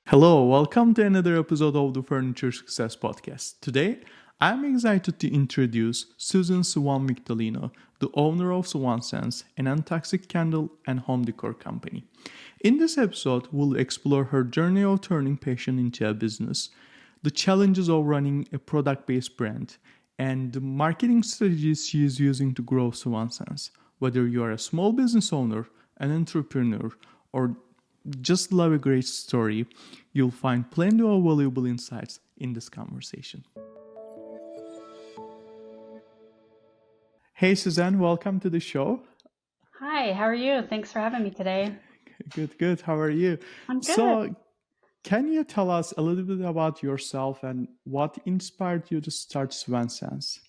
Hello, welcome to another episode of the Furniture Success Podcast. Today, I'm excited to introduce Susan Swami Delina, the owner of Swannsense, an untoxic candle and home decor company. In this episode, we'll explore her journey of turning passion into a business, the challenges of running a product-based brand, and the marketing strategies she is using to grow Swannsense. Whether you are a small business owner, an entrepreneur, or just love a great story, you'll find plenty of valuable insights in this conversation. Hey, Suzanne, welcome to the show. Hi, how are you? Thanks for having me today. Good, good. How are you? I'm good. So, can you tell us a little bit about yourself and what inspired you to start Swannsense?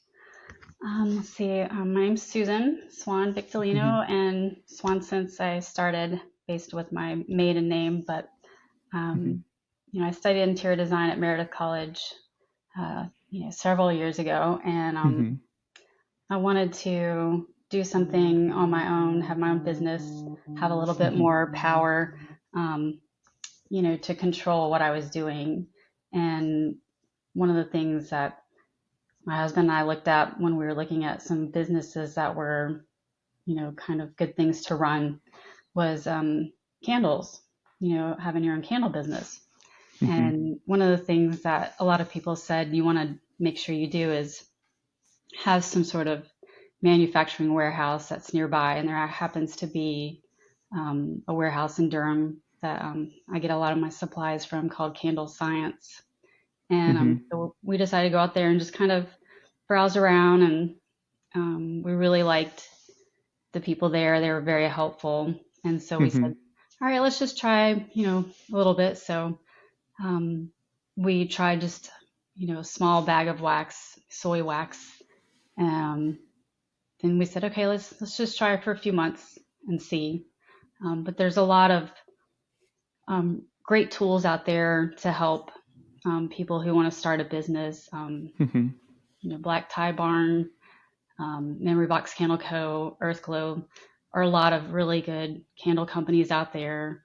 Let's see. My name's Susan Mhm, Victalino, and Swannsense I started based with my maiden name, but mhm, um, I studied interior design at Meredith College, several years ago, and mhm, I wanted to do something on my own, have my own business, have a little bit mhm, more power, um, to control what I was doing. And one of the things that my husband and I looked at when we were looking at some businesses that were, kind of good things to run was candles, having your own candle business. mhm, And one of the things that a lot of people said you want to make sure you do is have some sort of manufacturing warehouse that's nearby. And there happens to be a warehouse in Durham that I get a lot of my supplies from called Candle Science. And mhm, so we decided to go out there and just kind of browse around, and we really liked the people there. They were very helpful. And so we said, mhm, all right, let's just try, a little bit. So um, we tried just, a small bag of wax, soy wax. Um, then we said, okay, let's just try it for a few months and see. But there's a lot of great tools out there to help people who want to start a business. mhm, Black Tie Barn, Memory Box Candle Co., Earth Globe, are a lot of really good candle companies out there.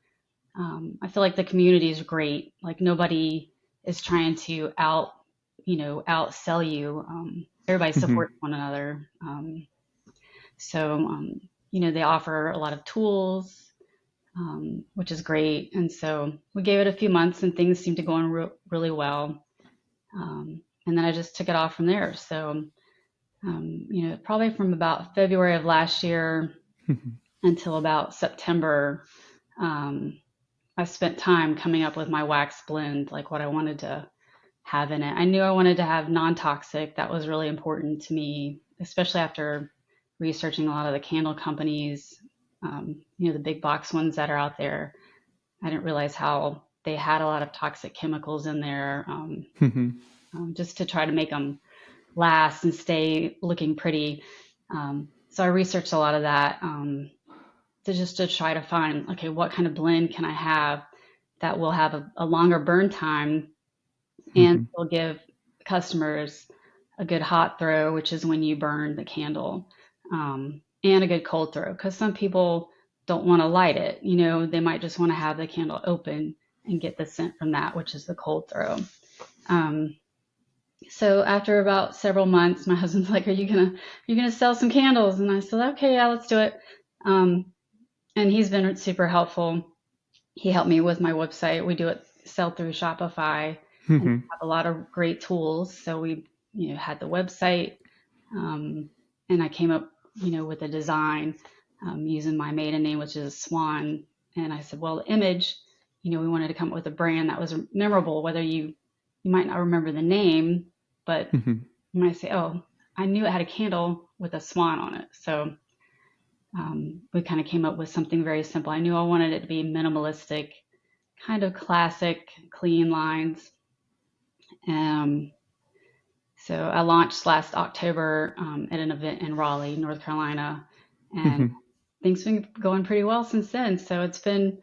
I feel like the community is great. Like nobody is trying to outsell you. Everybody mhm, supports one another. They offer a lot of tools, which is great. And so we gave it a few months, and things seemed to go on really well. And then I just took it off from there. So probably from about February of last year mhm, until about September, um, I spent time coming up with my wax blend, like what I wanted to have in it. I knew I wanted to have non-toxic. That was really important to me, especially after researching a lot of the candle companies, the big box ones that are out there. I didn't realize how they had a lot of toxic chemicals in there, mhm, just to try to make them last and stay looking pretty. So I researched a lot of that, to try to find, okay, what kind of blend can I have that will have a longer burn time and mhm, will give customers a good hot throw, which is when you burn the candle, and a good cold throw. Because some people don't want to light it. They might just want to have the candle open and get the scent from that, which is the cold throw. Um, so after about several months, my husband's like, "Are you gonna sell some candles?" And I said, "Okay, yeah, let's do it." Um, and he's been super helpful. He helped me with my website. We do it sell through Shopify, and mhm, have a lot of great tools. So we, had the website, and I came up, with a design using my maiden name, which is Swan. And I said, well, the image, we wanted to come up with a brand that was memorable. Whether you might not remember the name, but mhm, you might say, oh, I knew it had a candle with a swan on it. So we kind of came up with something very simple. I knew I wanted it to be minimalistic, kind of classic, clean lines. Um, so I launched last October at an event in Raleigh, North Carolina, and mhm. things have been going pretty well since then. So it's been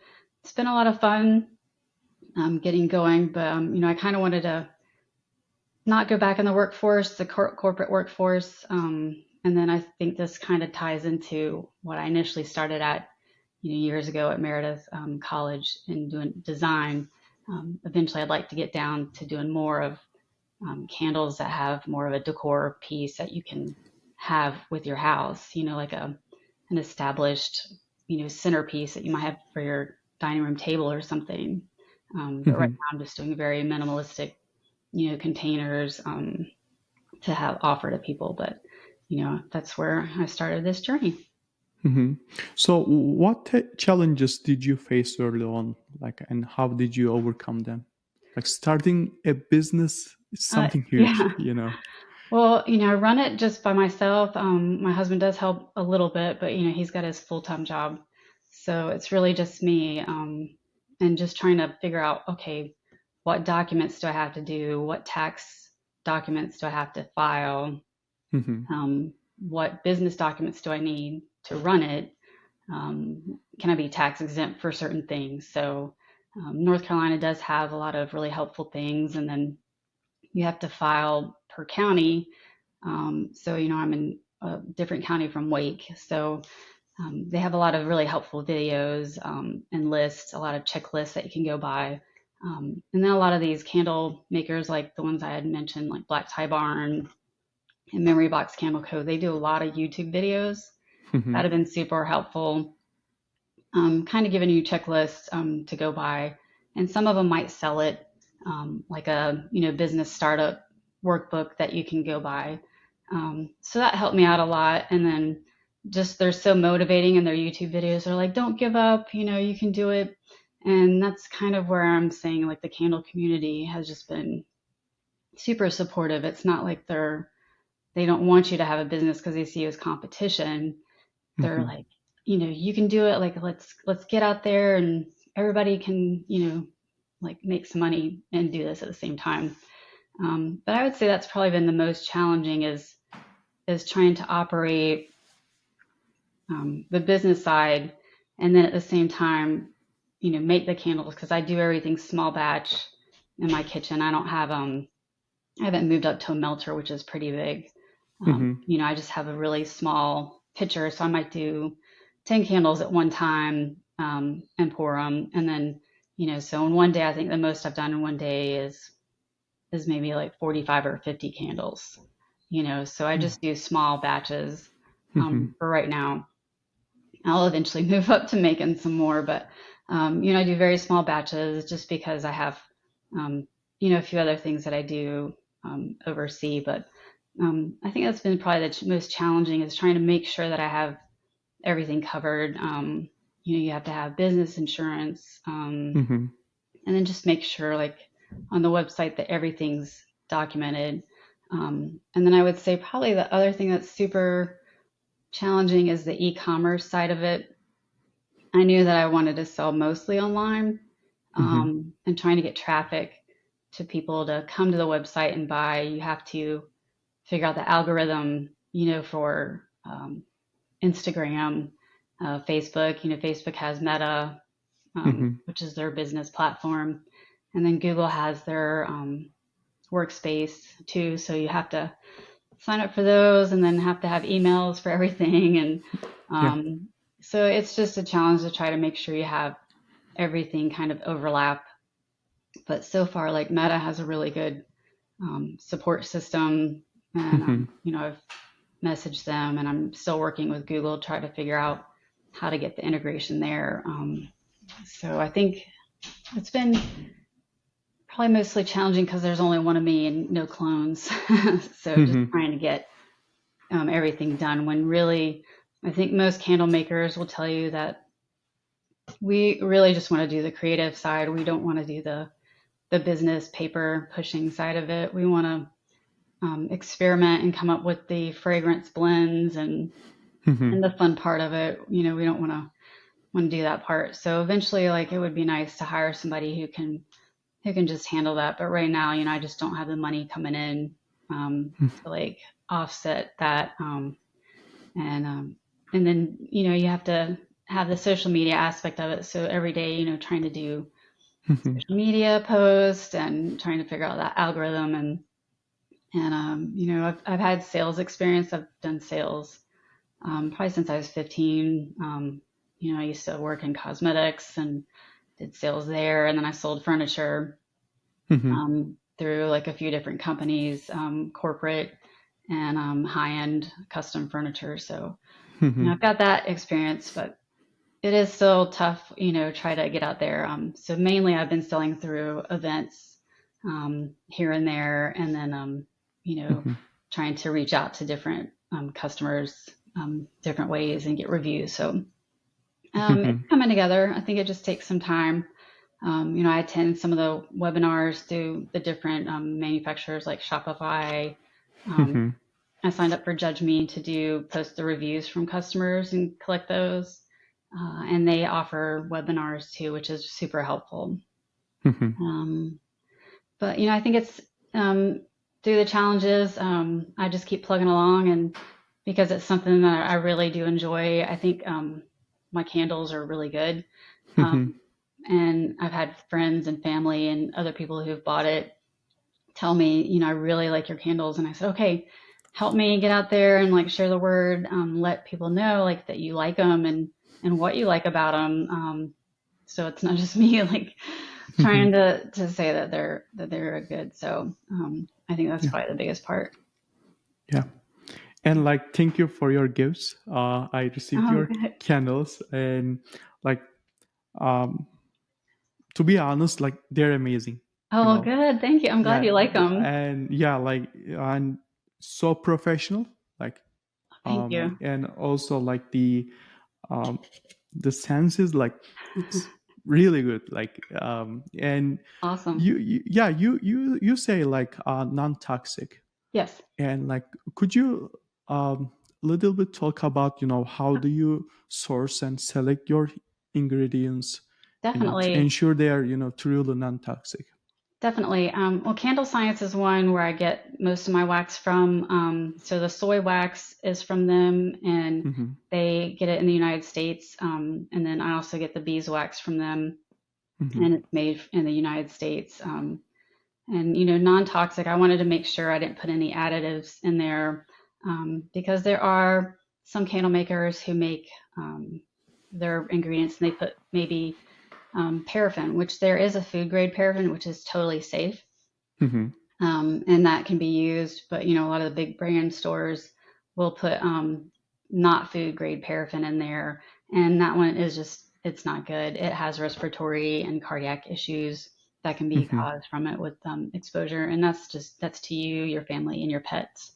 a lot of fun getting going, but I kind of wanted to not go back in the workforce, the corporate workforce. And then I think this kind of ties into what I initially started at, years ago at Meredith College in doing design. Eventually I'd like to get down to doing more of candles that have more of a decor piece that you can have with your house, like an established, centerpiece that you might have for your dining room table or something. But right Hmm. now I'm just doing very minimalistic, containers to have offer to people. But, that's where I started this journey. Hmm. So, what challenges did you face early on, like, and how did you overcome them? Like, starting a business is something huge, Yeah. you know. Well, I run it just by myself. My husband does help a little bit, but he's got his full-time job. So it's really just me, and just trying to figure out, okay, what documents do I have to do? What tax documents do I have to file? Hmm. What business documents do I need to run it? Can I be tax exempt for certain things? So North Carolina does have a lot of really helpful things, and then you have to file per county. So, I'm in a different county from Wake. So they have a lot of really helpful videos and lists, a lot of checklists that you can go by. And then a lot of these candle makers, like the ones I had mentioned, like Black Tie Barn and Memory Box Candle Co., they do a lot of YouTube videos Hmm. that have been super helpful, kind of giving you checklists to go by. And some of them might sell it like a business startup workbook that you can go by. So that helped me out a lot. And then just they're so motivating, and their YouTube videos are like, don't give up, you can do it. And that's kind of where I'm saying, like, the candle community has just been super supportive. It's not like they don't want you to have a business because they see you as competition. They're Hmm. like, you can do it. Like, let's get out there and everybody can, like, make some money and do this at the same time. But I would say that's probably been the most challenging, is trying to operate the business side, and then at the same time, make the candles, because I do everything small batch in my kitchen. I haven't moved up to a melter, which is pretty big. Hmm. I just have a really small pitcher, so I might do 10 candles at one time, and pour them. And then, so in one day, I think the most I've done in one day is maybe like 45 or 50 candles, so I just do small batches Hmm. for right now. I'll eventually move up to making some more, but I do very small batches just because I have, um, a few other things that I do oversee. But I think that's been probably the most challenging, is trying to make sure that I have everything covered. You have to have business insurance, Hmm. and then just make sure, like, on the website, that everything's documented. And then I would say probably the other thing that's super challenging is the e-commerce side of it. I knew that I wanted to sell mostly online, Hmm. and trying to get traffic to people to come to the website and buy. You have to figure out the algorithm, for Instagram, Facebook. Facebook has Meta, Hmm. which is their business platform, and then Google has their workspace too. So you have to sign up for those, and then have to have emails for everything. And Yeah. so it's just a challenge to try to make sure you have everything kind of overlap. But so far, like, Meta has a really good support system, and Hmm. I've messaged them, and I'm still working with Google to try to figure out how to get the integration there. So I think it's been probably mostly challenging because there's only one of me and no clones. So just Hmm. trying to get everything done, when really, I think most candle makers will tell you that we really just want to do the creative side. We don't want to do the business paper pushing side of it. We want to experiment and come up with the fragrance blends Hmm. and the fun part of it. We don't want to do that part. So eventually, like, it would be nice to hire somebody who can just handle that. But right now, I just don't have the money coming in to, like, offset that. And then, you have to have the social media aspect of it. So every day, trying to do Hmm. social media posts and trying to figure out that algorithm. And I've had sales experience. I've done sales probably since I was 15. I used to work in cosmetics, and did sales there, and then I sold furniture Mm-hmm. through like a few different companies, corporate and high-end custom furniture. So Mm-hmm. I've got that experience, but it is still tough, try to get out there. So mainly I've been selling through events here and there, and then Mm-hmm. trying to reach out to different customers different ways and get reviews. So it's Mm-hmm. coming together. I think it just takes some time. I attend some of the webinars through the different manufacturers like Shopify. Um, Mm-hmm. I signed up for Judge Me to post the reviews from customers and collect those. And they offer webinars too, which is super helpful. Mm-hmm. Um, but I think it's through the challenges, I just keep plugging along, and because it's something that I really do enjoy. I think my candles are really good. Um, Mm-hmm. and I've had friends and family and other people who've bought it tell me, I really like your candles. And I said, okay, help me get out there and like share the word, let people know like that you like them and what you like about them. So it's not just me like Mm-hmm. trying to say that they're good. So I think that's Yeah. probably the biggest part. Yeah. And like, thank you for your gifts. I received Oh, your good. candles, and like, um, to be honest, like they're amazing. You Oh, know, good. Thank you. I'm glad yeah, you like them. and yeah, like I'm so professional. Like, Thank you. and also like um, the sense is like it's really good. Like, and Awesome. yeah, you say like non-toxic. Yes, And like, could you little bit talk about, how do you source and select your ingredients, to definitely. ensure they are, truly non-toxic? Definitely. Well, Candle Science is one where I get most of my wax from. So the soy wax is from them, and Mm-hmm. they get it in the United States. And then I also get the beeswax from them, Mm-hmm. and it's made in the United States. And non-toxic. I wanted to make sure I didn't put any additives in there, because there are some candle makers who make their ingredients and they put maybe paraffin, which there is a food grade paraffin, which is totally safe. Mm-hmm. And that can be used. But a lot of the big brand stores will put not food grade paraffin in there, and that one is just it's not good. It has respiratory and cardiac issues that can be Mm-hmm. caused from it with exposure, and that's to you, your family, and your pets.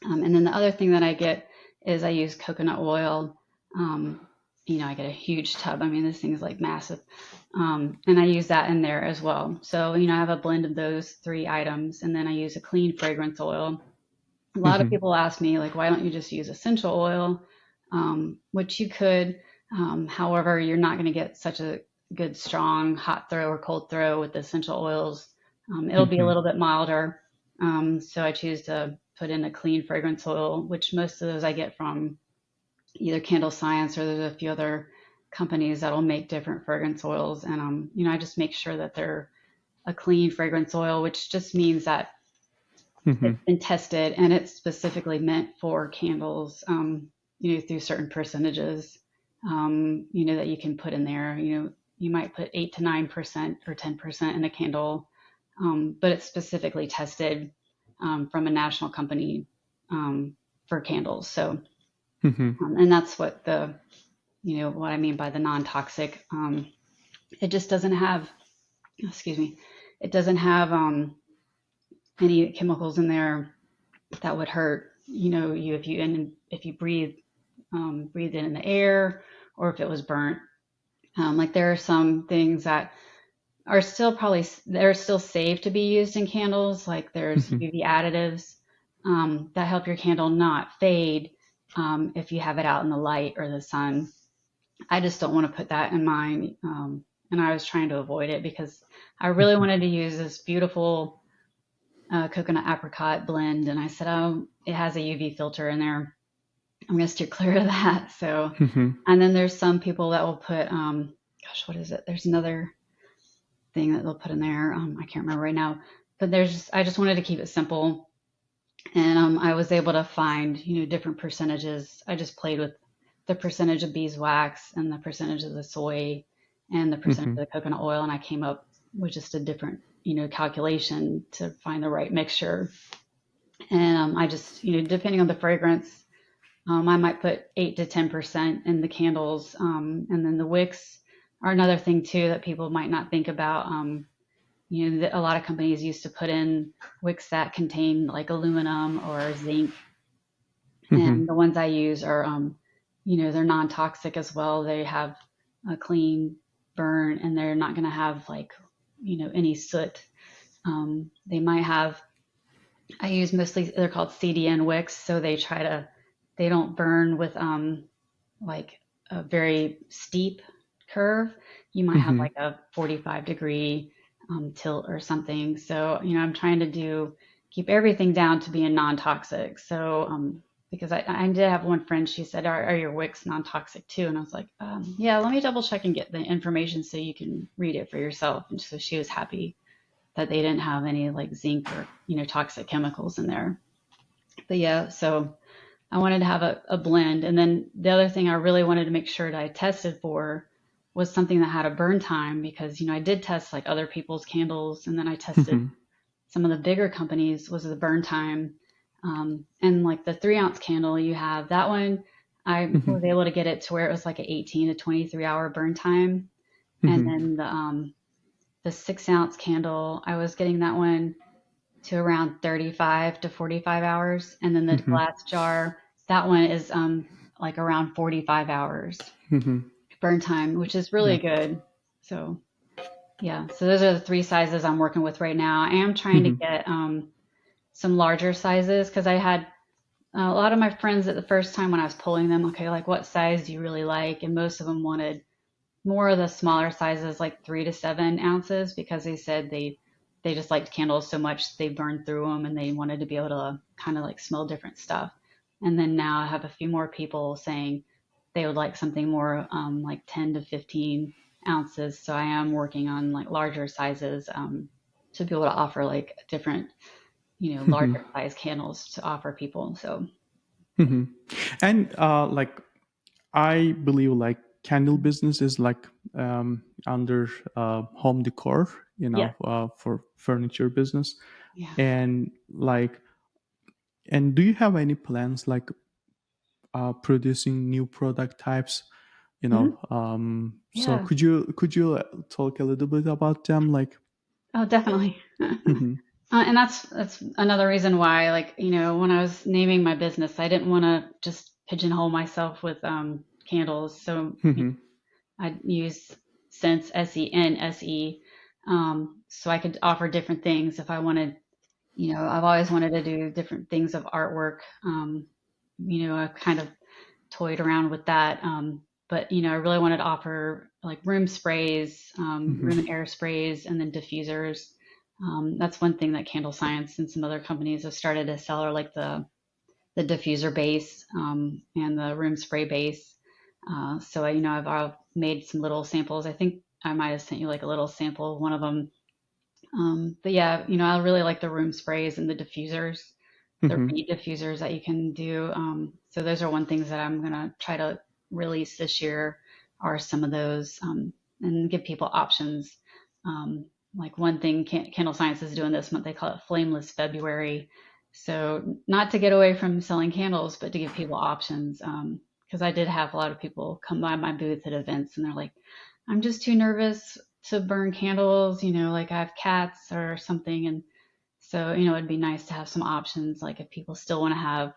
And then the other thing that I get is I use coconut oil. Um, I get a huge tub. I mean, this thing is like massive. And I use that in there as well. So, I have a blend of those three items. And then I use a clean fragrance oil. A lot of Mm-hmm. people ask me, like, why don't you just use essential oil? Which you could. However, you're not going to get such a good, strong hot throw or cold throw with the essential oils. It'll be a Mm-hmm. little bit milder. So I choose to put in a clean fragrance oil, which most of those I get from either Candle Science or there's a few other companies that'll make different fragrance oils. And, I just make sure that they're a clean fragrance oil, which just means that Mm-hmm. it's been tested and it's specifically meant for candles, through certain percentages, that you can put in there. You might put 8 to 9% or 10% in a candle, but it's specifically tested from a national company for candles. So, Mm-hmm. and that's what what I mean by the non-toxic. It just doesn't have, excuse me, it doesn't have any chemicals in there that would hurt, you if you breathe in the air, or if it was burnt. Like there are some things that are still probably they're still safe to be used in candles. Like there's Mm-hmm. UV additives that help your candle not fade if you have it out in the light or the sun. I just don't want to put that in mine. And I was trying to avoid it because I really Mm-hmm. wanted to use this beautiful coconut apricot blend. And I said, oh, it has a UV filter in there. I'm going to steer clear of that. So, Mm-hmm. and then there's some people that will put, gosh, what is it? There's another thing that they'll put in there. I can't remember right now, but I just wanted to keep it simple. And I was able to find, different percentages. I just played with the percentage of beeswax and the percentage of the soy and the percentage Mm-hmm. of the coconut oil, and I came up with just a different, calculation to find the right mixture. And I just, depending on the fragrance, I might put 8 to 10% in the candles, and then the wicks are another thing too that people might not think about. A lot of companies used to put in wicks that contain like aluminum or zinc, Mm-hmm. and the ones I use are, they're non-toxic as well. They have a clean burn, and they're not going to have like, any soot. They might have. I use mostly they're called CDN wicks, so they don't burn with like a very steep curve. You might have Mm-hmm. like a 45-degree tilt or something. So, I'm trying to keep everything down to being non-toxic. So, because I did have one friend, she said, are your wicks non-toxic too? And I was like, yeah, let me double check and get the information so you can read it for yourself. And so she was happy that they didn't have any like zinc or, toxic chemicals in there. But yeah, so I wanted to have a blend. And then the other thing I really wanted to make sure that I tested for was something that had a burn time, because, I did test like other people's candles, and then I tested Mm-hmm. some of the bigger companies was the burn time. And like the 3 ounce candle you have, that one, I Mm-hmm. was able to get it to where it was like an 18 to 23 hour burn time. And Mm-hmm. then the 6 ounce candle, I was getting that one to around 35 to 45 hours. And then the Mm-hmm. glass jar, that one is like around 45 hours Mm-hmm. burn time, which is Yeah. really good. So, yeah, so those are the three sizes I'm working with right now. I am trying to Mm-hmm. get some larger sizes, because I had a lot of my friends at the first time when I was polling them, okay, like what size do you really like? And most of them wanted more of the smaller sizes, like 3 to 7 ounces, because they said they just liked candles so much they burned through them, and they wanted to be able to kind of like smell different stuff. And then now I have a few more people saying they would like something more like 10 to 15 ounces. So I am working on like larger sizes, to be able to offer like different, Mm-hmm. larger size candles to offer people. So Mm-hmm. And like I believe like candle business is like under home decor, yeah, for furniture business. yeah. And like, and do you have any plans like producing new product types? Mhm. So Yeah. could you talk a little bit about them? Like, Oh, definitely. mm-hmm. And that's another reason why, like, when I was naming my business, I didn't want to just pigeonhole myself with candles. So Mm-hmm. I'd use Sense, SENSE, so I could offer different things if I wanted. I've always wanted to do different things of artwork. I kind of toyed around with that. But I really wanted to offer like room sprays, room Mm-hmm. and air sprays, and then diffusers. That's one thing that Candle Science and some other companies have started to sell, are like the diffuser base, and the room spray base. So I've made some little samples. I think I might have sent you like a little sample of one of them. But yeah, I really like the room sprays and the diffusers, the Mm-hmm. reed diffusers that you can do. So those are one things that I'm gonna try to release this year, are some of those, and give people options. Like one thing Candle Science is doing this month, they call it Flameless February. So not to get away from selling candles, but to give people options. Because I did have a lot of people come by my booth at events, and they're like, I'm just too nervous to burn candles, like I have cats or something. And so, it'd be nice to have some options, like if people still want to have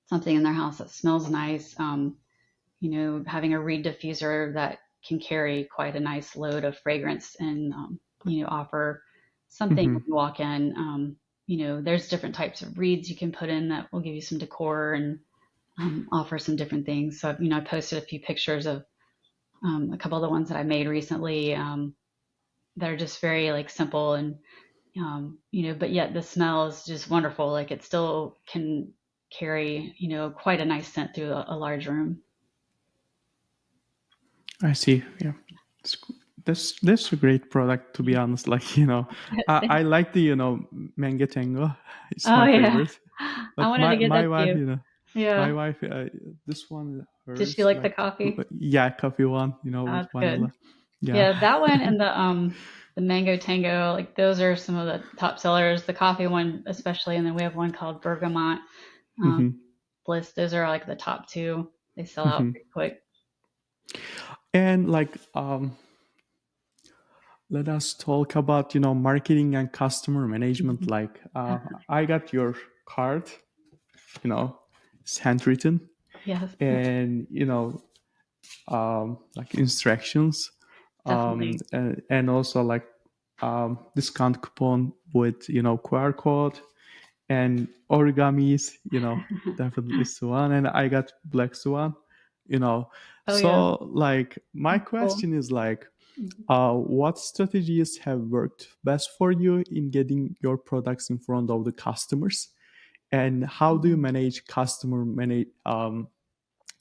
something in their house that smells nice, having a reed diffuser that can carry quite a nice load of fragrance, and, offer something Mm-hmm. when you walk in. There's different types of reeds you can put in that will give you some decor, and offer some different things. So, I posted a few pictures of a couple of the ones that I made recently. They're just very like simple, and but yet the smell is just wonderful. Like it still can carry, quite a nice scent through a large room. I see. Yeah. It's, that's a great product, to be honest. Like, I like the mango tango. It's Oh my yeah, favorite. I But wanted to get my that wife, too. my Yeah. wife, this one Did she hers like the like, coffee? yeah, coffee one, Oh, with that's good. vanilla. Yeah. Yeah, that one and the mango tango, like those are some of the top sellers. The coffee one especially, and then we have one called bergamot um, Hmm. bliss. Those are like the top two. They sell out Hmm. pretty quick. And like, let us talk about, marketing and customer management. Mhm. Like, I got your card, it's handwritten, Yes, and like instructions, definitely. and also like discount coupon with QR code and origamis, definitely Swan, and I got Black Swan, you know. Oh yeah, So like my that's cool. question is like, Mhm. what strategies have worked best for you in getting your products in front of the customers, and how do you manage customer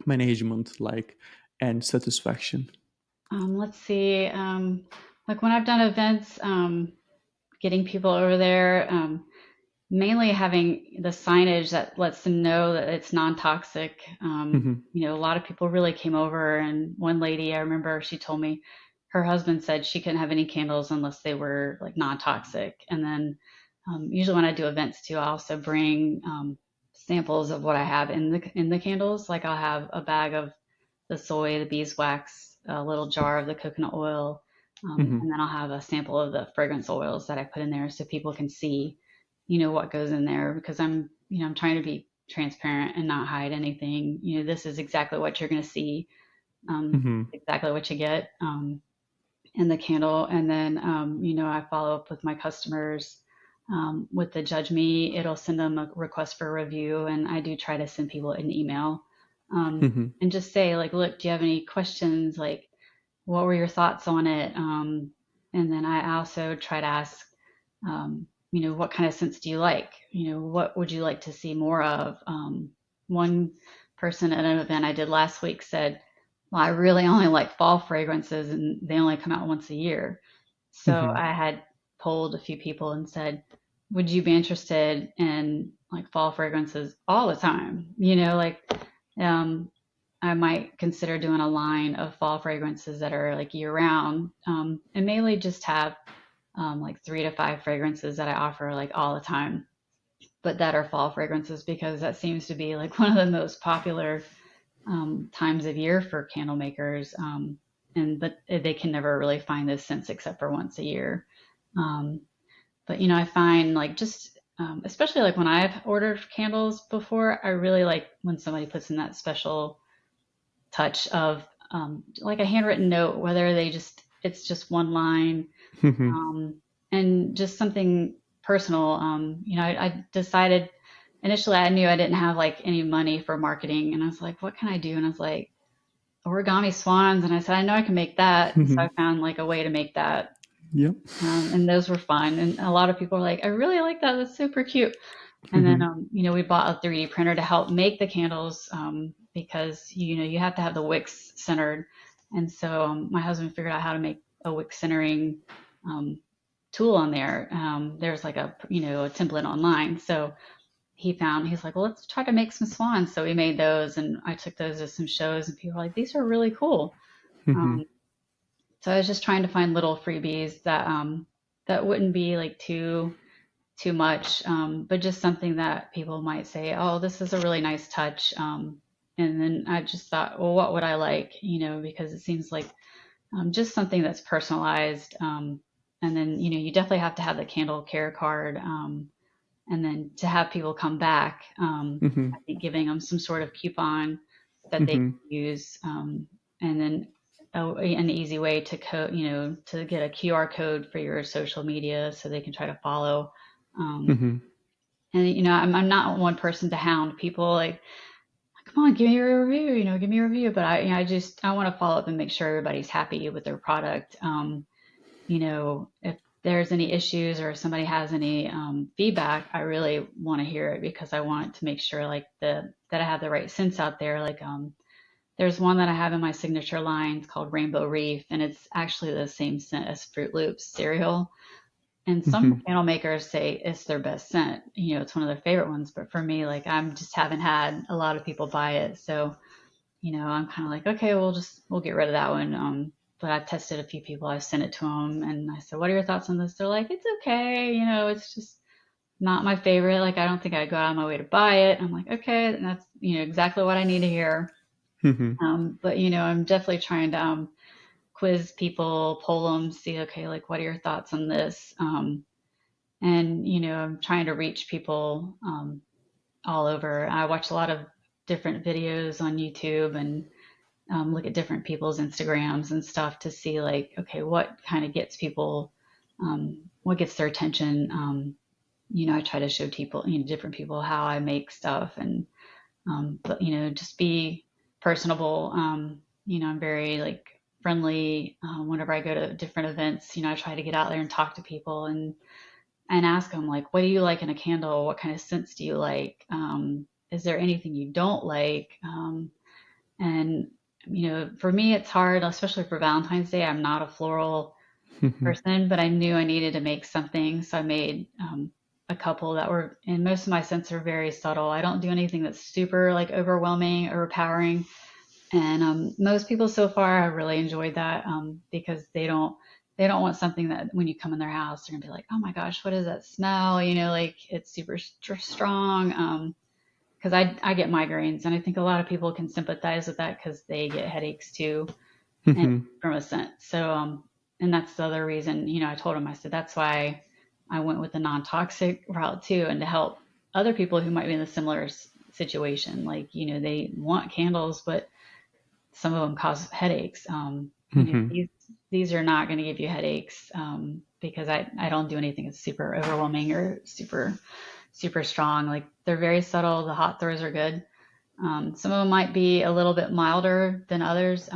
management, like, and satisfaction? Let's see. Like when I've done events, getting people over there, mainly having the signage that lets them know that it's non-toxic. Hmm. A lot of people really came over, and one lady I remember she told me her husband said she couldn't have any candles unless they were like non-toxic. And then usually when I do events too, I also bring samples of what I have in the candles. Like I'll have a bag of the soy, the beeswax, a little jar of the coconut oil, Hmm. and then I'll have a sample of the fragrance oils that I put in there so people can see, what goes in there because I'm trying to be transparent and not hide anything. This is exactly what you're going to see, Hmm. exactly what you get in the candle. And then, I follow up with my customers with the Judge Me. It'll send them a request for a review, and I do try to send people an email Hmm. and just say, like, look, do you have any questions? Like, what were your thoughts on it? And then I also try to ask, what kind of scents do you like? What would you like to see more of? One person at an event I did last week said, well, I really only like fall fragrances and they only come out once a year. So Hmm. I had polled a few people and said, would you be interested in like fall fragrances all the time? Um, I might consider doing a line of fall fragrances that are like year round, and mainly just have like 3 to 5 fragrances that I offer like all the time, but that are fall fragrances because that seems to be like one of the most popular times of year for candle makers. But they can never really find those scents except for once a year. Um, but I find like just especially like when I've ordered candles before, I really like when somebody puts in that special touch of like a handwritten note, whether it's just one line, Hmm. and just something personal. I decided initially I knew I didn't have like any money for marketing, and I was like, what can I do? And I was like, origami swans, and I said, I know I can make that, and so I Hmm. found like a way to make that. Yep. And those were fun, and a lot of people were like, I really like that. That's super cute. And then, Hmm. we bought a 3D printer to help make the candles because, you have to have the wicks centered. And so my husband figured out how to make a wick centering um, tool on there. There's like a template online. So he's like, well, let's try to make some swans. So we made those and I took those to some shows and people were like, these are really cool. Hmm. Um, so I was just trying to find little freebies that wouldn't be like too much, but just something that people might say, oh, this is a really nice touch. And then I just thought, well, what would I like? Because it seems like just something that's personalized. And then, you definitely have to have the candle care card. And then to have people come back, Hmm. I think giving them some sort of coupon that they Hmm. can use. And then an easy way to to get a QR code for your social media so they can try to follow. Um, Hmm. and I'm not one person to hound people like, come on, give me a review, give me a review. But I want to follow up and make sure everybody's happy with their product. If there's any issues or if somebody has any feedback, I really want to hear it because I want to make sure like that I have the right scents out there. Like there's one that I have in my signature line called Rainbow Reef, and it's actually the same scent as Fruit Loops cereal. And some Hmm. candle makers say it's their best scent. It's one of their favorite ones. But for me, like I'm just haven't had a lot of people buy it. So, I'm kind of like, okay, we'll get rid of that one. but I've tested a few people. I've sent it to them and I said, what are your thoughts on this? They're like, it's okay. It's just not my favorite. Like, I don't think I'd go out of my way to buy it. I'm like, okay, and that's, exactly what I need to hear. Mhm. But, I'm definitely trying to quiz people, poll them, see, okay, like, what are your thoughts on this? And, I'm trying to reach people all over. I watch a lot of different videos on YouTube and look at different people's Instagrams and stuff to see, like, okay, what kind of gets people, what gets their attention. I try to show people, different people how I make stuff and, but, just be personable. I'm very like friendly. Whenever I go to different events, I try to get out there and talk to people and ask them like, what do you like in a candle? What kind of scents do you like? Is there anything you don't like? And for me, it's hard, especially for Valentine's Day. I'm not a floral Mhm. person, but I knew I needed to make something. So I made a couple that were, and most of my scents are very subtle. I don't do anything that's super like overwhelming or overpowering. And most people so far have really enjoyed that because they don't want something that when you come in their house, they're gonna be like, oh my gosh, what is that smell? Like it's super strong. Because I get migraines, and I think a lot of people can sympathize with that because they get headaches too, and Mhm. from a scent. So, and that's the other reason, I told him, I said, that's why I went with the non-toxic route too, and to help other people who might be in a similar situation. Like, they want candles, but some of them cause headaches. Mhm. These are not going to give you headaches because I don't do anything that's super overwhelming or super strong. Like they're very subtle. The hot throws are good. Some of them might be a little bit milder than others,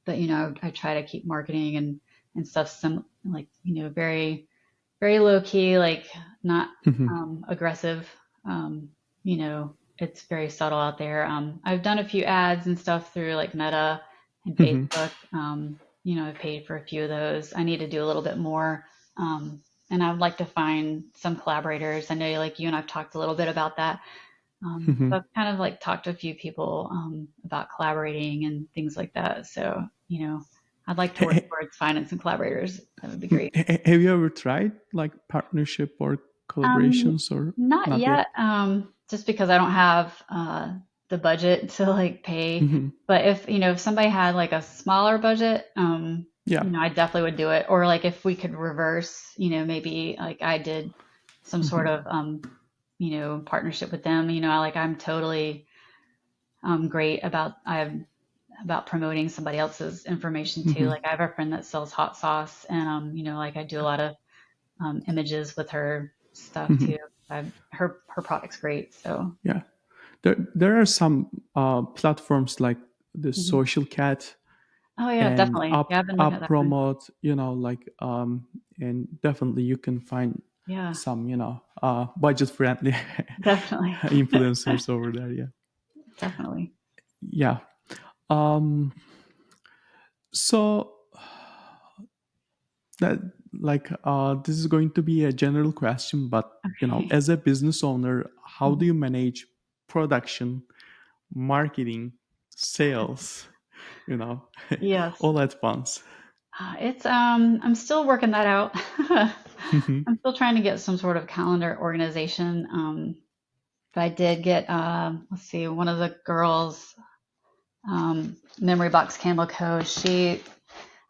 but I try to keep marketing and stuff like very very low key, like not Mhm. aggressive. Um, it's very subtle out there. I've done a few ads and stuff through like Meta and Mhm. Facebook. I've paid for a few of those. I need to do a little bit more. And I would like to find some collaborators. I know like you and I've talked a little bit about that. So Mhm. I've kind of like talked to a few people about collaborating and things like that. So, I'd like to work towards finding some collaborators. That would be great. Have you ever tried like partnership or Um, collaborations or Not not yet? yet, just because I don't have the budget to like pay. Mhm. But if somebody had like a smaller budget, Yeah. I definitely would do it. Or like if we could reverse, maybe like I did some sort Mhm. of partnership with them. I'm totally great about promoting somebody else's information too. Mhm. Like I have a friend that sells hot sauce, and like I do a lot of images with her stuff too. Mhm. Her product's great. So Yeah. There are some platforms like the mhm. Social Cat Oh yeah, and definitely. Yeah, up I've been looking at up that one. promote, like and definitely you can find Yeah, some, budget friendly definitely, influencers over there. Yeah. definitely. Yeah. Um so that like this is going to be a general question, but Okay. as a business owner, how do Mhm. you manage production, marketing, sales, you know Yes, all at once? it's I'm still working that out. Mhm. I'm still trying to get some sort of calendar organization. But I did get let's see, one of the girls, Memory Box Candle Co.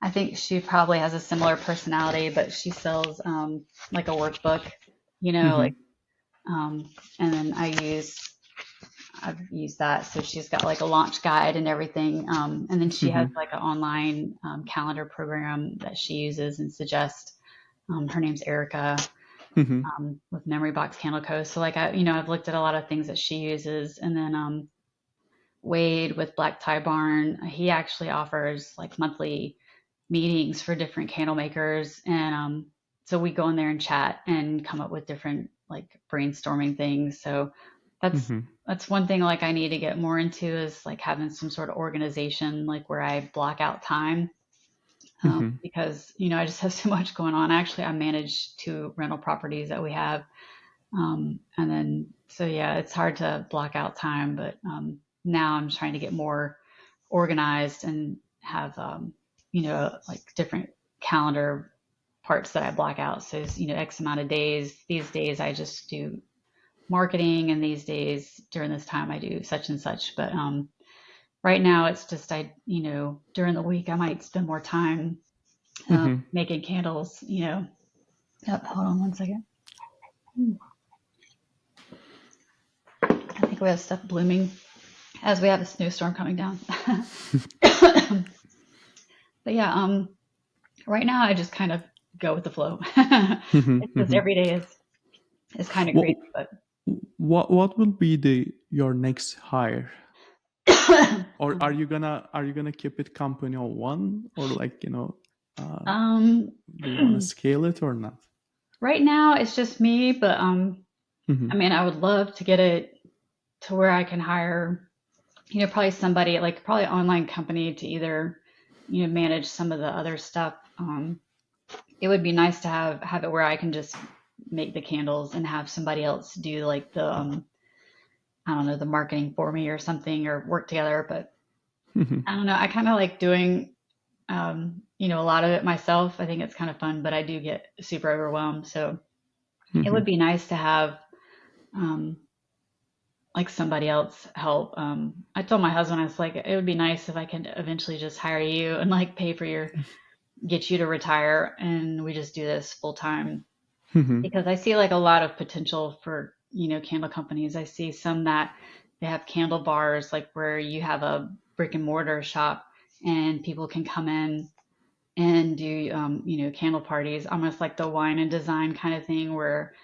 I think she probably has a similar personality, but she sells like a workbook, like Mhm. um, and then I've used that. So she's got like a launch guide and everything, and then she has Mhm. like an online calendar program that she uses and suggests. Her name's Erica Mhm. with Memory Box Candle Co. So like I've looked at a lot of things that she uses, and then Wade with Black Tie Barn, he actually offers like monthly meetings for different candle makers, and so we go in there and chat and come up with different like brainstorming things. So that's Mhm. that's one thing like I need to get more into is like having some sort of organization like where I block out time Mhm. because I just have so much going on. Actually, I manage two rental properties that we have, and then so yeah, it's hard to block out time, but now I'm trying to get more organized and have like different calendar parts that I block out. So, X amount of days. These days I just do marketing, and these days during this time I do such and such. But right now it's just during the week I might spend more time Mm-hmm. making candles. Hold on one second. I think we have stuff blooming as we have a snowstorm coming down. But yeah, right now I just kind of go with the flow. It's just Mm-hmm. every day is kind of What crazy, but what will be your next hire? Or are you gonna keep it company of one, or like uh, um, do you want to scale it or not? right now it's just me, but Mm-hmm. I mean, I would love to get it to where I can hire, probably somebody like probably an online company to either, manage some of the other stuff. It would be nice to have it where I can just make the candles and have somebody else do like the I don't know, the marketing for me or something, or work together. But Mm-hmm. I don't know. I kind of like doing a lot of it myself. I think it's kind of fun, but I do get super overwhelmed. So it Mm-hmm. would be nice to have um, like somebody else help. I told my husband, I was like, it would be nice if I could eventually just hire you and like pay for get you to retire, and we just do this full time, Mm-hmm. because I see like a lot of potential for, candle companies. I see some that they have candle bars, like where you have a brick and mortar shop and people can come in and do, candle parties, almost like the wine and design kind of thing, where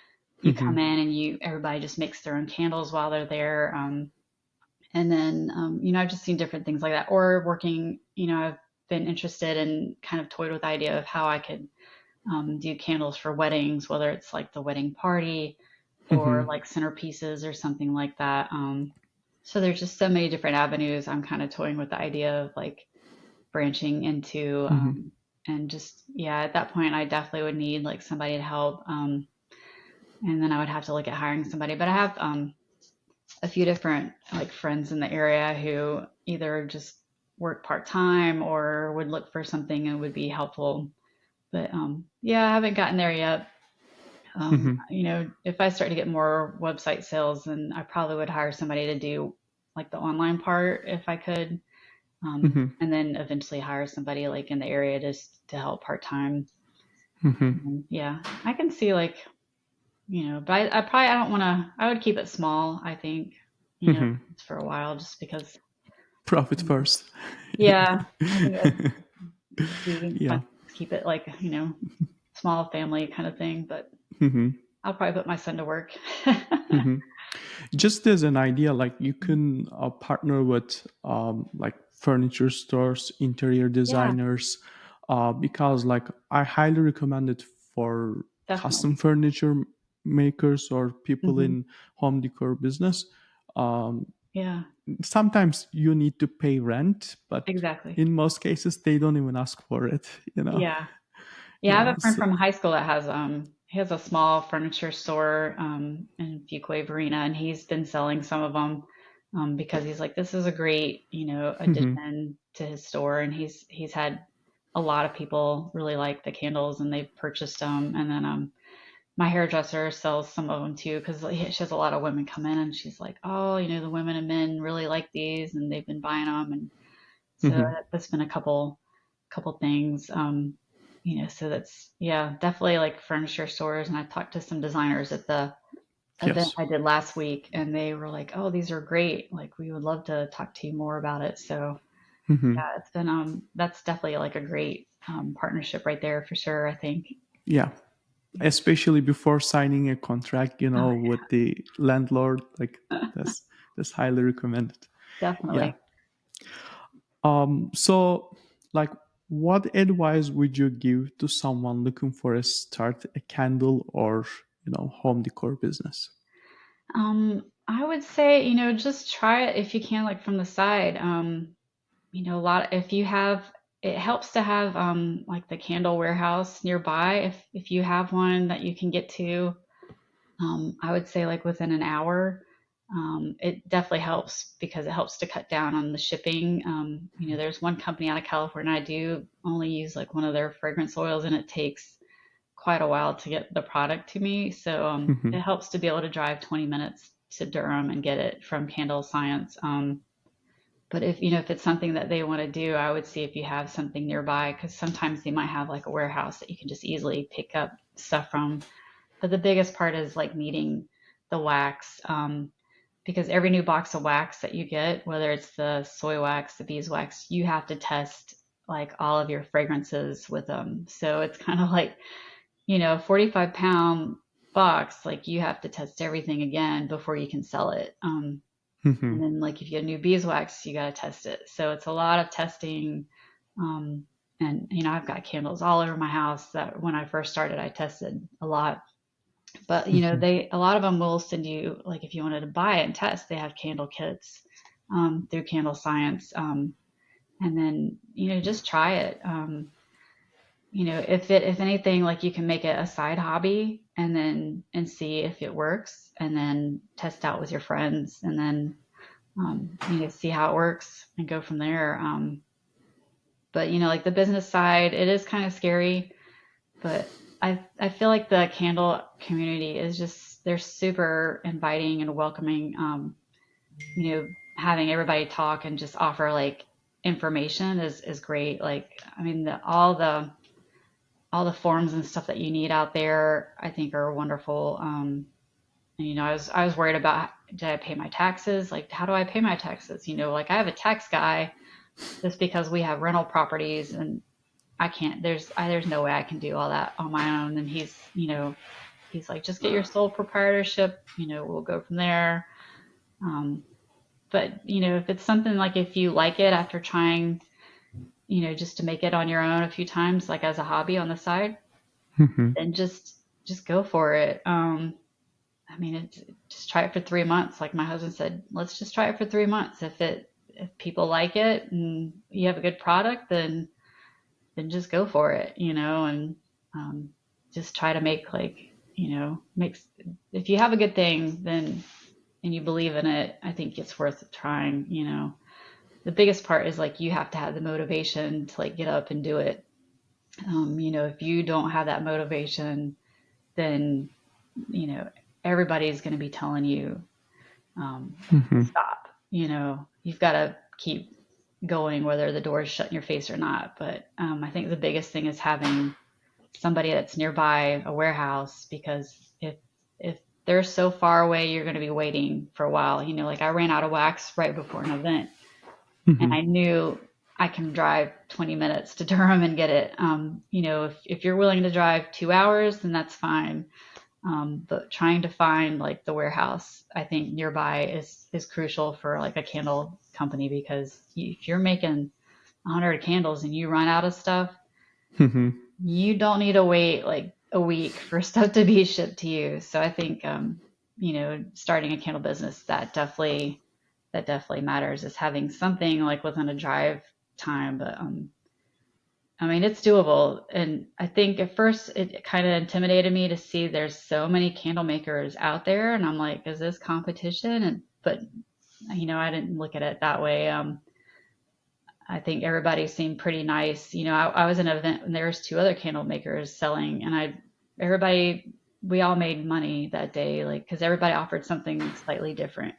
you Mm-hmm. come in and everybody just makes their own candles while they're there. And then, I've just seen different things like that. Or working, I've been interested and kind of toyed with the idea of how I could do candles for weddings, whether it's like the wedding party or Mm-hmm. like centerpieces or something like that. So there's just so many different avenues I'm kind of toying with the idea of like branching into. Mm-hmm. And just, yeah, at that point, I definitely would need like somebody to help. And then I would have to look at hiring somebody. But I have a few different like friends in the area who either just work part time or would look for something and would be helpful. But yeah, I haven't gotten there yet. Mm-hmm. If I start to get more website sales, then I probably would hire somebody to do like the online part if I could. Mm-hmm. And then eventually hire somebody like in the area just to help part time. Mm-hmm. Yeah, I can see like, but I probably, I don't want to, I would keep it small, I think, Mm-hmm. for a while, just because, Profit first. yeah, I think that'd be fun Yeah. to keep it like, small family kind of thing, but Mm-hmm. I'll probably put my son to work. Mm-hmm. Just as an idea, like you can partner with like furniture stores, interior Yeah, designers, because like I highly recommend it for custom definitely. furniture makers or people Hmm. in home decor business. Um, Yeah, Sometimes you need to pay rent, but exactly. in most cases they don't even ask for it. Yeah. Yeah, I have Yeah. a friend So, from high school that has he has a small furniture store in Fuquay Varina, and he's been selling some of them because he's like, this is a great, mhm, addition to his store, and he's had a lot of people really like the candles, and they've purchased them. And then my hairdresser sells some of them too, because she has a lot of women come in, and she's like, oh, the women and men really like these, and they've been buying them. And so mhm. that's been a couple things. So that's, yeah, definitely like furniture stores. And I talked to some designers at the event Yes. I did last week, and they were like, "Oh, these are great. Like, we would love to talk to you more about it." So Mhm. yeah, it's been that's definitely like a great partnership right there for sure, I think. Yeah. Especially before signing a contract, Oh, with the landlord, like that's that's highly recommended. Yeah. definitely. So like what advice would you give to someone looking for a start a candle or home decor business? I would say, just try it if you can, like from the side. A lot, if you have, it helps to have like the candle warehouse nearby. If you have one that you can get to, I would say like within an hour. It definitely helps because it helps to cut down on the shipping. There's one company out of California, I do only use like one of their fragrance oils, and it takes quite a while to get the product to me. So it Hmm. helps to be able to drive 20 minutes to Durham and get it from Candle Science. But if it's something that they want to do, I would see if you have something nearby, because sometimes they might have like a warehouse that you can just easily pick up stuff from. But the biggest part is like needing the wax, because every new box of wax that you get, whether it's the soy wax, the beeswax, you have to test like all of your fragrances with them. So it's kind of like, 45-pound box, like you have to test everything again before you can sell it. And Hmm. then like if you get new beeswax, you got to test it. So it's a lot of testing. Um, and I've got candles all over my house that when I first started, I tested a lot. But Hmm. a lot of them will send you, like if you wanted to buy it and test, they have candle kits through Candle Science. And then just try it. If anything, like you can make it a side hobby and see if it works, and then test out with your friends, and then see how it works and go from there. But like the business side, it is kind of scary, but I feel like the candle community is just, they're super inviting and welcoming. Having everybody talk and just offer like information is great. Like, I mean, all the forms and stuff that you need out there, I think are wonderful. And I was worried about, did I pay my taxes? Like, how do I pay my taxes? Like I have a tax guy just because we have rental properties, and I can't. There's no way I can do all that on my own. And he's like, just get your sole proprietorship. We'll go from there. Um, but if it's something like, if you like it after trying, just to make it on your own a few times, like as a hobby on the side, Hmm. then just go for it. I mean, just try it for 3 months. Like my husband said, let's just try it for 3 months. If people like it and you have a good product, then just go for it, and um, just try to make like, makes, if you have a good thing, then and you believe in it, I think it's worth trying. The biggest part is like you have to have the motivation to like get up and do it. If you don't have that motivation, then you know everybody's going to be telling you to Hmm. stop. You've got to keep going whether the door is shut in your face or not. But I think the biggest thing is having somebody that's nearby a warehouse, because if they're so far away, you're going to be waiting for a while. Like I ran out of wax right before an event, and Hmm. I knew I can drive 20 minutes to Durham and get it. If you're willing to drive 2 hours, then that's fine. But trying to find like the warehouse, I think nearby is crucial for like a candle company, because if you're making 100 candles and you run out of stuff, Hmm. you don't need to wait like a week for stuff to be shipped to you. So I think, starting a candle business, that definitely matters, is having something like within a drive time. But I mean, it's doable. And I think at first it kind of intimidated me to see there's so many candle makers out there. And I'm like, is this competition? But I didn't look at it that way. I think everybody seemed pretty nice. I was in an event and there was two other candle makers selling, and everybody, we all made money that day, like, cause everybody offered something slightly different.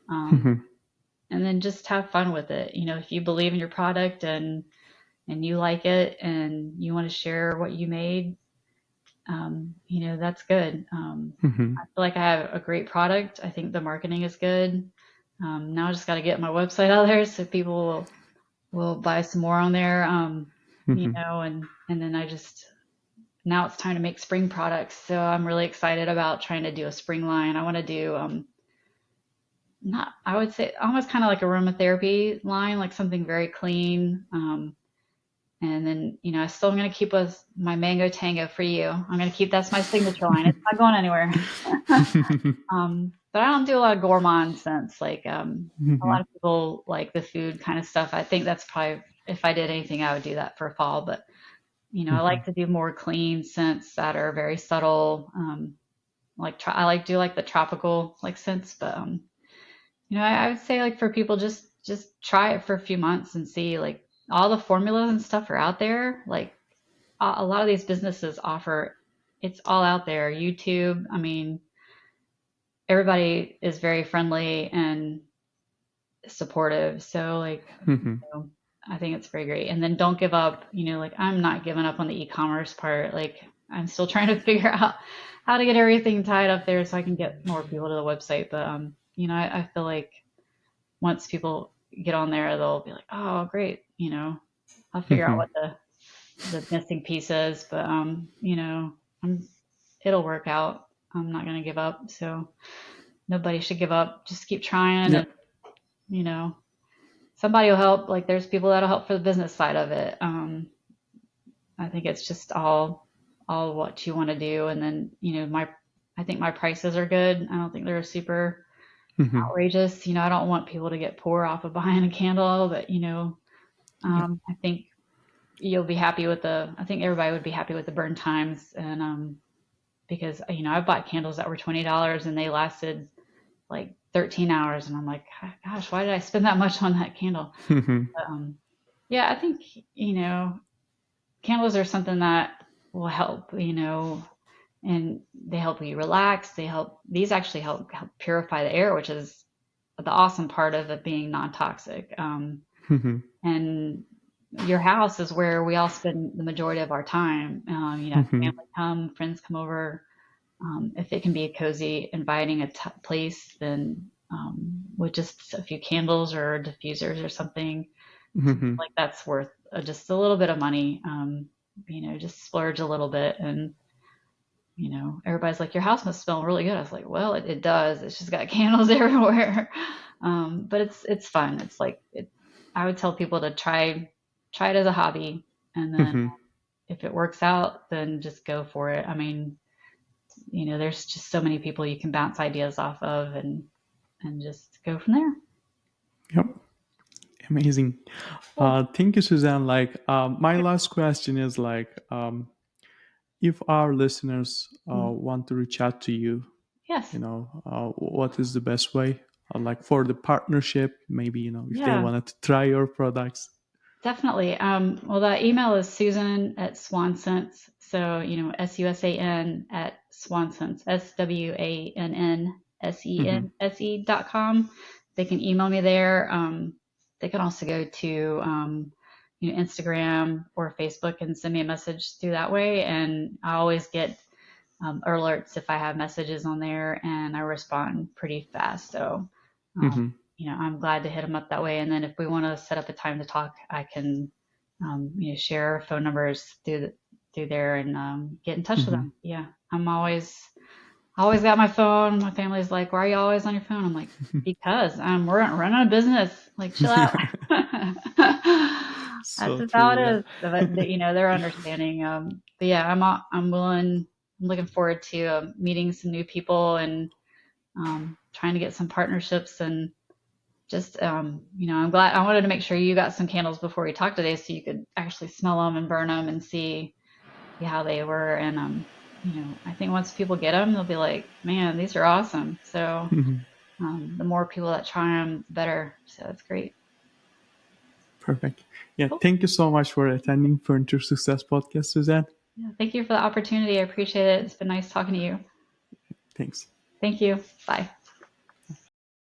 Um, Hmm. and then just have fun with it. If you believe in your product and you like it and you want to share what you made, that's good. Hmm. I feel like I have a great product. I think the marketing is good. Now I just got to get my website out there so people will buy some more on there. Hmm. And then now it's time to make spring products. So I'm really excited about trying to do a spring line. I want to do, not, I would say almost kind of like aromatherapy line, like something very clean. And then, I still am going to keep with my mango tango for you. I'm going to keep, that's my signature line. It's not going anywhere. But I don't do a lot of gourmand scents. Like, a lot of people like the food kind of stuff. I think that's probably, if I did anything, I would do that for fall. But, I like to do more clean scents that are very subtle. I like do like the tropical like scents, but I would say like for people just try it for a few months and see like all the formulas and stuff are out there. Like a lot of these businesses offer it's all out there. YouTube, I mean, everybody is very friendly and supportive. So like, Hmm. I think it's very great. And then don't give up, like I'm not giving up on the e-commerce part. Like I'm still trying to figure out how to get everything tied up there so I can get more people to the website. But I feel like once people get on there, they'll be like, oh, great, I'll figure out Hmm. what the missing piece is. But I'm it'll work out. I'm not gonna give up. So nobody should give up. Just keep trying, Yeah. and you know, somebody will help. Like there's people that'll help for the business side of it. I think it's just all what you want to do, and then I think my prices are good. I don't think they're super Hmm. outrageous. I don't want people to get poor off of buying a candle, but Yeah. I think you'll be happy with I think everybody would be happy with the burn times, and because I bought candles that were $20 and they lasted like 13 hours, and I'm like, gosh, why did I spend that much on that candle? Hmm. But, yeah, I think candles are something that will help, and they help you relax. These actually help purify the air, which is the awesome part of it being non-toxic. Hmm. And your house is where we all spend the majority of our time. Hmm. Family come, friends come over. If it can be a cozy, inviting place, then with just a few candles or diffusers or something, Hmm. like that's worth just a little bit of money. Just splurge a little bit, and everybody's like, your house must smell really good. I was like, well, it does. It's just got candles everywhere. But it's fun. It's like I would tell people to try it as a hobby, and then Hmm. if it works out, then just go for it. I mean, there's just so many people you can bounce ideas off of, and just go from there. Yep. Amazing. Cool. Thank you, Suzanne. Like, my last question is like, if our listeners Mm. want to reach out to you, Yes. what is the best way? Like for the partnership, maybe if they Yeah. wanted to try your products. Definitely. Well, the email is Susan at Swannsense. So, SUSAN at Swannsense, Hmm. SWANSENSE.com. They can email me there. They can also go to, Instagram or Facebook and send me a message through that way. And I always get alerts if I have messages on there, and I respond pretty fast. So, um, Hmm. I'm glad to hit them up that way. And then if we want to set up a time to talk, I can, share phone numbers through there and get in touch with Hmm. them. Yeah, always got my phone. My family's like, "Why are you always on your phone?" I'm like, "Because we're running a business. Like, chill out." That's So just how true. it Yeah. is. But they're understanding. But yeah, I'm willing. I'm looking forward to meeting some new people and trying to get some partnerships and just I'm glad. I wanted to make sure you got some candles before we talked today, so you could actually smell them and burn them and see how they were. And I think once people get them, they'll be like, "Man, these are awesome." So Mhm. the more people that try them, the better. So that's great. Perfect. Yeah. Cool. Thank you so much for attending Furniture Success Podcast, Suzanne. Yeah, thank you for the opportunity. I appreciate it. It's been nice talking to you. Thanks. Thank you. Bye.